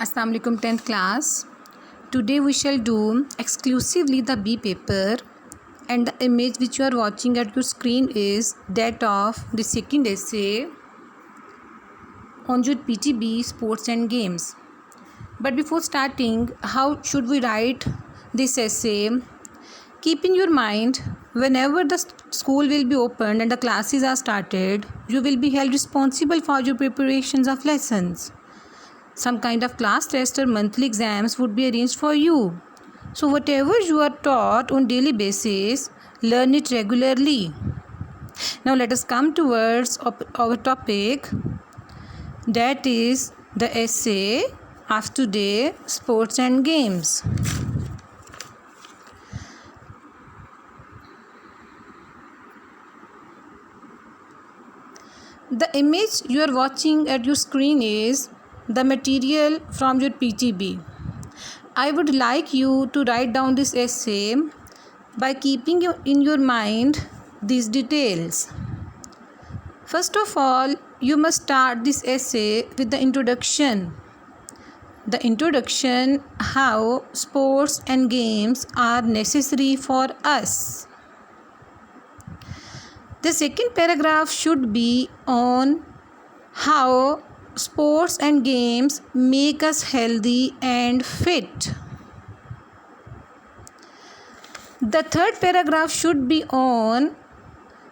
Assalamu alaikum 10th class. Today we shall do exclusively the B paper, and the image which you are watching at your screen is that of the second essay on your PTB sports and games. But before starting, how should we write this essay? Keep in your mind, whenever the school will be opened and the classes are started, you will be held responsible for your preparations of lessons. Some kind of class test or monthly exams would be arranged for you. So whatever you are taught on daily basis, learn it regularly. Now let us come towards our topic, that is the essay of today, sports and games. The image you are watching at your screen is the material from your PTB. I would like you to write down this essay by keeping in your mind these details. First of all, you must start this essay with the introduction. The introduction, how sports and games are necessary for us. The second paragraph should be on how sports and games make us healthy and fit. The third paragraph should be on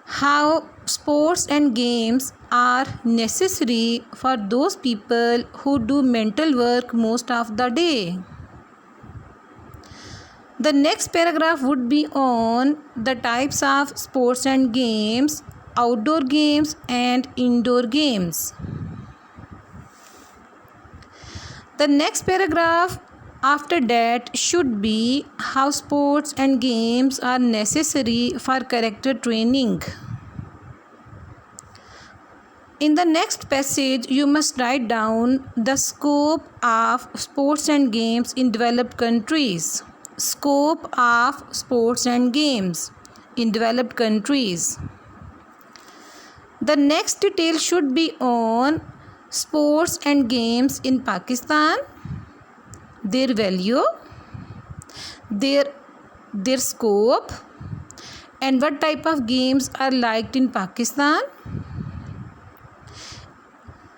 how sports and games are necessary for those people who do mental work most of the day. The next paragraph would be on the types of sports and games, outdoor games and indoor games. The next paragraph after that should be how sports and games are necessary for character training. In the next passage, you must write down the scope of sports and games in developed countries. Scope of sports and games in developed countries. The next detail should be on sports and games in Pakistan, their value, their scope, and what type of games are liked in Pakistan.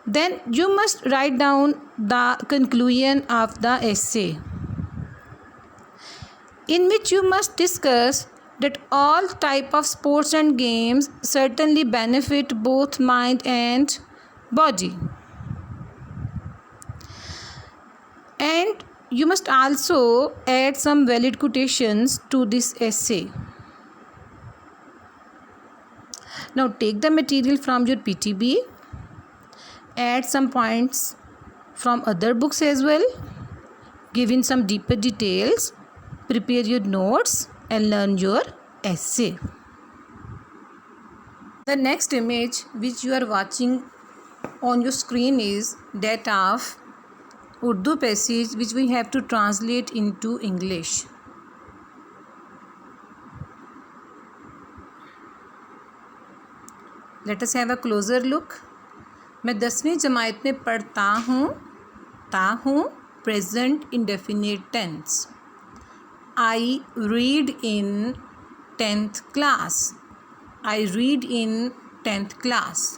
Then you must write down the conclusion of the essay, in which you must discuss that all type of sports and games certainly benefit both mind and body. And you must also add some valid quotations to this essay. Now take the material from your PTB, add some points from other books as well, give in some deeper details, prepare your notes and learn your essay. The next image which you are watching on your screen is that of Urdu passage which we have to translate into English. Let us have a closer look. मैं 10वीं जमात में पढ़ता हूँ present indefinite tense. I read in 10th class. I read in 10th class.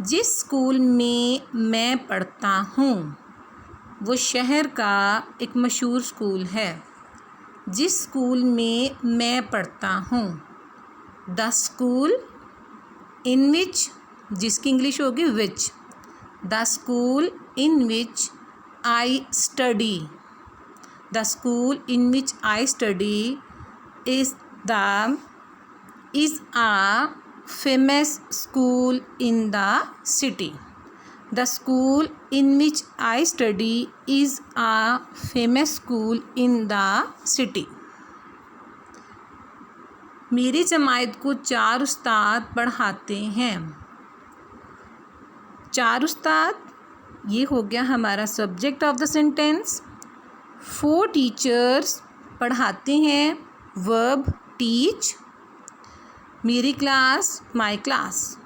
जिस school में मैं पढ़ता हूँ वो शहर का एक मशहूर स्कूल है. जिस स्कूल में मैं पढ़ता हूँ. द स्कूल इन विच, जिसकी इंग्लिश होगी which. The school in which I study. The school in which I study is a famous school in the city. The school in which I study is a famous school in the city. मेरी जमात को 4 उस्ताद पढ़ाते हैं. 4 उस्ताद, ये हो गया हमारा subject of the sentence. 4 teachers पढ़ाते हैं, वर्ब टीच. मेरी class, my class.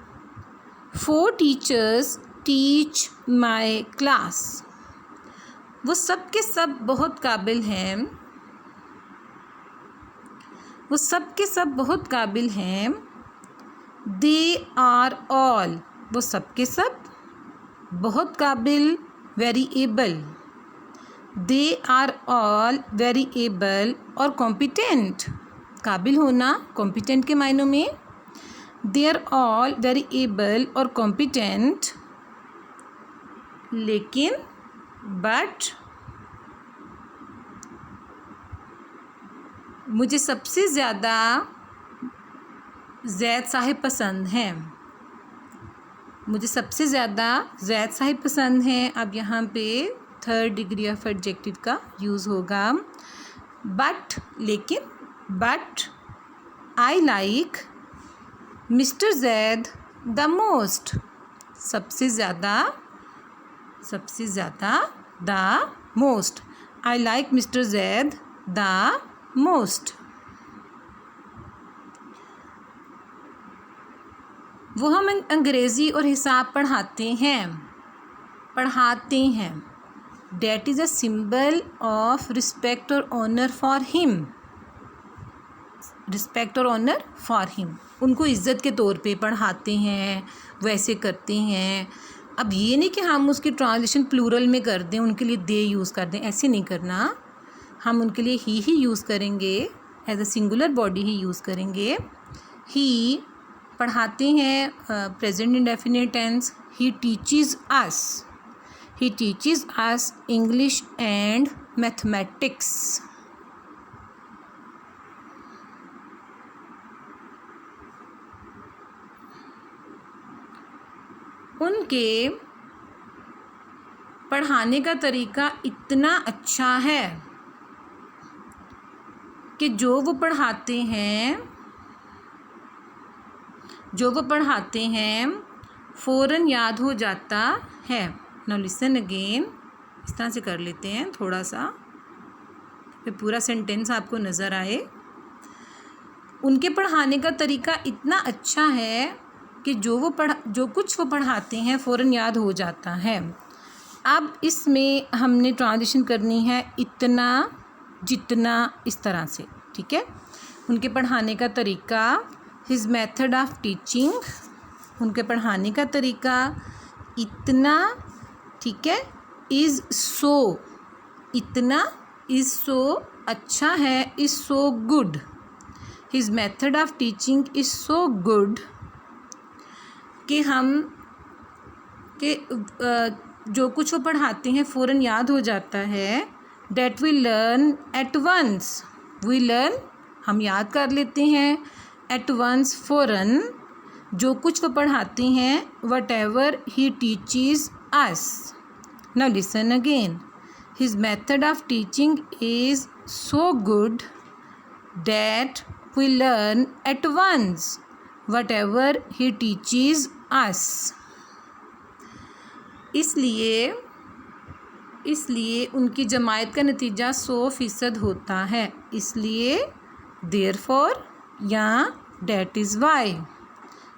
4 teachers teach my class. वो सब के सब बहुत काबिल हैं, वो सब के सब बहुत काबिल हैं। दे आर ऑल, वो सब के सब बहुत काबिल, very able. They are all very able और कॉम्पिटेंट, काबिल होना कॉम्पिटेंट के मायनों में। They are all very able और कॉम्पिटेंट, लेकिन बट मुझे सबसे ज़्यादा ज़ैद साहिब पसंद हैं, मुझे सबसे ज़्यादा ज़ैद साहिब पसंद हैं। अब यहाँ पे थर्ड डिग्री ऑफ एडजेक्टिव का यूज़ होगा। बट, लेकिन, but I like mister zaid the most, सबसे ज़्यादा, सबसे ज़्यादा, the most. I like mister zaid the most. वो हम अंग्रेज़ी और हिसाब पढ़ाते हैं, पढ़ाते हैं। That is a symbol of respect or honor for him, respect और ऑनर फॉर हिम, उनको इज़्ज़त के तौर पे पढ़ाते हैं, वैसे करते हैं। अब ये नहीं कि हम उसकी ट्रांसलेशन प्लूरल में कर दें, उनके लिए दे यूज़ कर दें, ऐसे नहीं करना। हम उनके लिए ही यूज़ करेंगे, as a singular body he use करेंगे। ही पढ़ाते हैं, present indefinite tense. He teaches us, he teaches us English and mathematics. उनके पढ़ाने का तरीका इतना अच्छा है कि जो वो पढ़ाते हैं फ़ौरन याद हो जाता है। नाउ लिसन अगेन, इस तरह से कर लेते हैं थोड़ा सा, फिर पूरा सेंटेंस आपको नज़र आए। उनके पढ़ाने का तरीका इतना अच्छा है कि जो कुछ वो पढ़ाते हैं फ़ौरन याद हो जाता है। अब इसमें हमने ट्रांजिशन करनी है इतना, जितना, इस तरह से, ठीक है। उनके पढ़ाने का तरीका, हिज मेथड ऑफ टीचिंग, उनके पढ़ाने का तरीका इतना, ठीक है, इज़ सो, इतना, इज़ सो अच्छा है, is so good. His method of teaching is so good कि जो कुछ वो पढ़ाते हैं फ़ौरन याद हो जाता है। That we learn at once, we learn, हम याद कर लेते हैं, एट वंस, फ़ौरन, जो कुछ वो पढ़ाते हैं। What ever he teaches us. Now listen again. His method of teaching is so good that we learn at once whatever he teaches us. इसलिए उनकी जमायत का नतीजा 100% होता है। इसलिए therefore या that is why,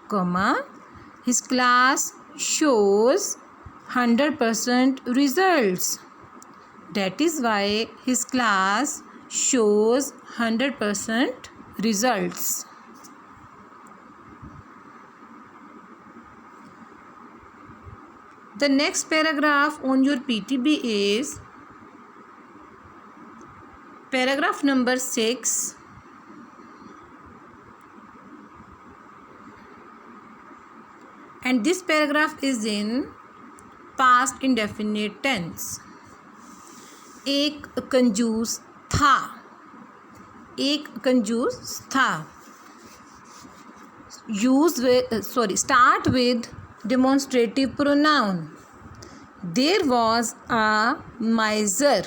comma, his class shows 100% results. That is why his class shows 100% results. The next paragraph on your PTB is paragraph number 6. And this paragraph is in past indefinite tense. एक कंजूस था, एक कंजूस था। Start with demonstrative pronoun. There was a miser.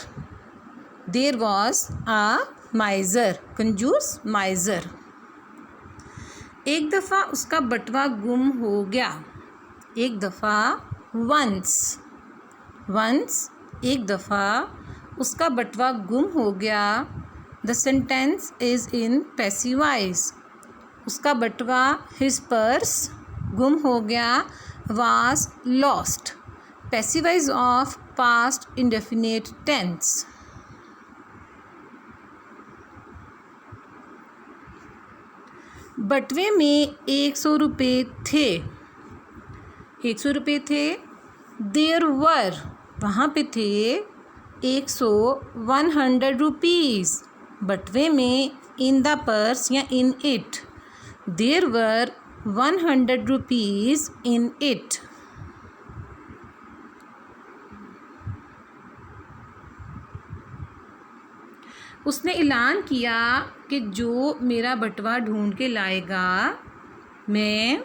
There was a miser. कंजूस, miser. एक दफ़ा उसका बटवा गुम हो गया। एक दफ़ा, once, एक दफ़ा उसका बटवा गुम हो गया। The sentence is in passive voice. उसका बटवा, हिज पर्स, गुम हो गया, was lost. Passive voice of past indefinite tense. बटवे में 100 रुपये थे, 100 रुपये थे. देयर वर, वहाँ पे थे 100 रुपीज़. बटवे में इन द पर्स या in it. There were 100 rupees in it. उसने ऐलान किया कि जो मेरा बटवा ढूंढ के लाएगा मैं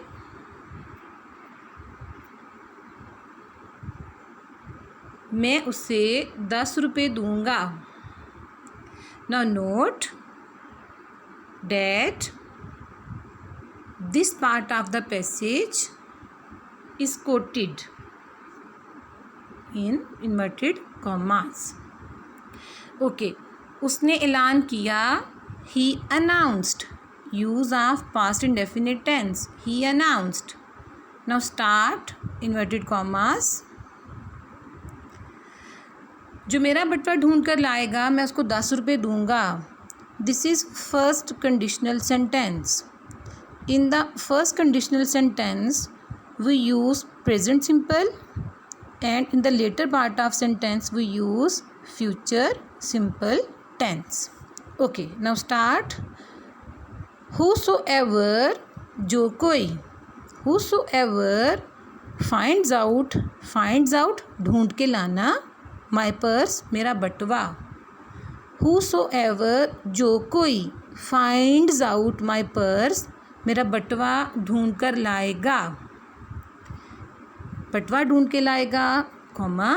उसे 10 रुपये दूंगा. Now note that this part of the passage is quoted in inverted commas. Okay. उसने ऐलान किया. He announced. Use of past indefinite tense. He announced. Now start inverted commas. जो मेरा बटवा ढूंढ कर लाएगा मैं उसको 10 रुपये दूंगा. This is first conditional sentence. In the first conditional sentence we use present simple, and in the later part of sentence we use future simple tense. Okay, now start. Whosoever, जो कोई. Whosoever finds out ढूंढ के लाना. My purse, मेरा बटवा. Whosoever, जो कोई. Finds out my purse, मेरा बटवा ढूंढ कर लाएगा. बटवा ढूंढ के लाएगा, कॉमा,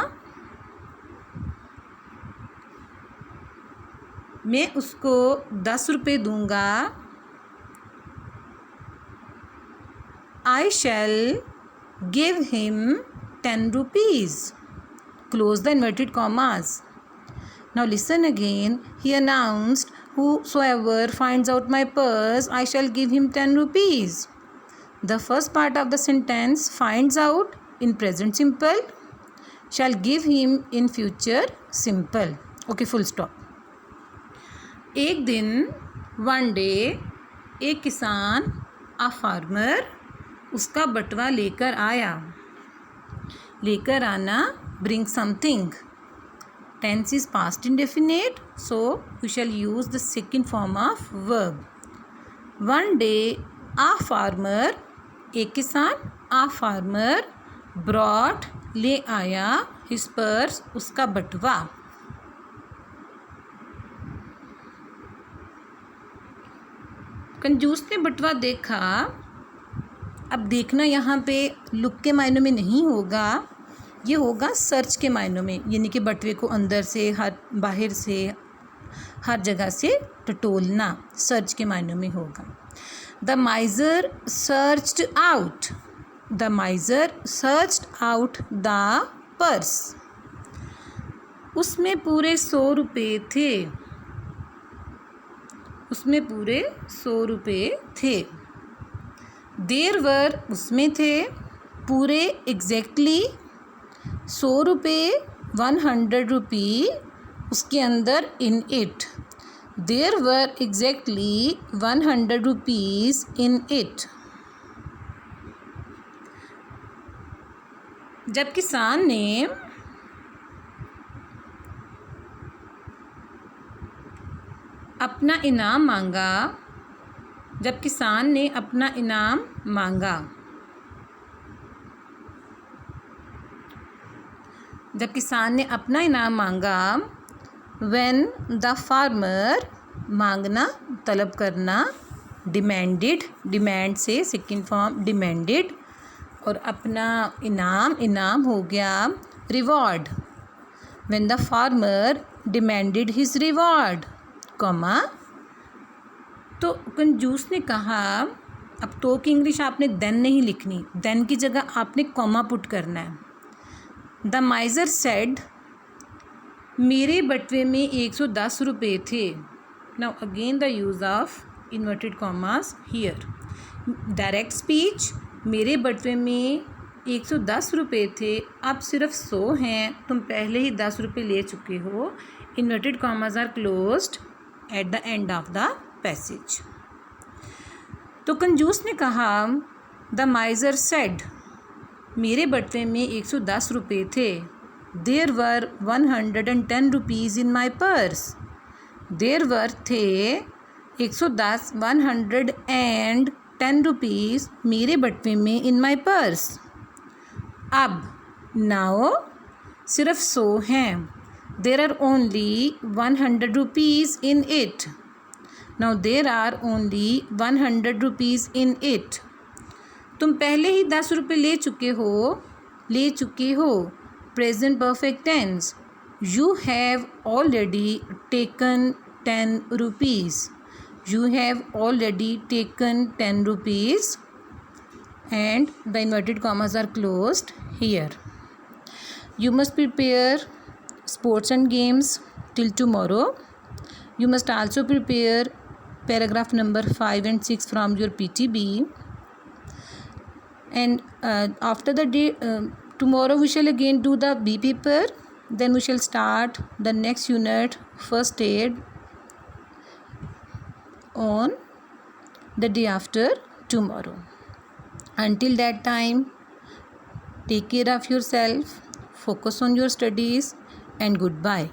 मैं उसको 10 रुपये दूंगा. I shall give him 10 rupees. Close the inverted commas. Now listen again. He announced, whosoever finds out my purse, I shall give him 10 rupees. The first part of the sentence, finds out, in present simple, shall give him in future simple. Okay, full stop. एक दिन, one day, एक किसान, a farmer, उसका बटवा लेकर आया. लेकर आना, bring something. Tense is past indefinite, so we shall use the second form of verb. One day, a farmer, एक किसान, a farmer, brought, ले आया, his purse, उसका बटवा. कंजूस ने बटवा देखा. अब देखना यहाँ पे लुक के मायनों में नहीं होगा, ये होगा सर्च के मायनों में, यानी कि बटवे को अंदर से, बाहर से, हर जगह से टटोलना, सर्च के मायनों में होगा. The माइजर searched out. The माइजर searched out the purse. उसमें पूरे 100 रुपये थे. उसमें पूरे 100 रुपये थे. देयर वर, उसमें थे, पूरे एग्जैक्टली 100 रुपये, 100 रुपी, उसके अंदर in it. There were exactly 100 rupees in it. जब किसान ने अपना इनाम मांगा. जब किसान ने अपना इनाम मांगा. जब किसान ने अपना इनाम मांगा. When the farmer, मांगना, तलब करना, demanded, डिमांड से सेकेंड फॉर्म demanded, और अपना इनाम हो गया reward. When the farmer demanded his reward, comma. तो कंजूस ने कहा, अब तो की इंग्लिश आपने देन नहीं लिखनी, देन की जगह आपने कॉमा पुट करना है. द माइजर सेड, मेरे बटवे में 110 रुपये थे. Now again the use of inverted commas here. Direct speech, मेरे बटवे में 110 रुपये थे, अब सिर्फ 100 हैं। तुम पहले ही 10 रुपये ले चुके हो। Inverted commas are closed at the end of the passage. तो कंजूस ने कहा, द माइजर सेड, मेरे बटुए में 110 रुपये थे। There were 110 rupees in my purse. There were थे 110 110 रुपीज़ मेरे बटुए में इन माई पर्स। अब नाउ सिर्फ 100 हैं। There are only 100 rupees in it. Now there are only 100 rupees in it. तुम पहले ही 10 रुपये ले चुके हो। Present perfect tense. You have already taken 10 rupees. You have already taken 10 rupees and the inverted commas are closed here. You must prepare sports and games till tomorrow. You must also prepare paragraph number 5 and 6 from your PTB. And after the day, tomorrow we shall again do the B paper. Then we shall start the next unit, first aid, on the day after tomorrow. Until that time, take care of yourself, focus on your studies, and goodbye.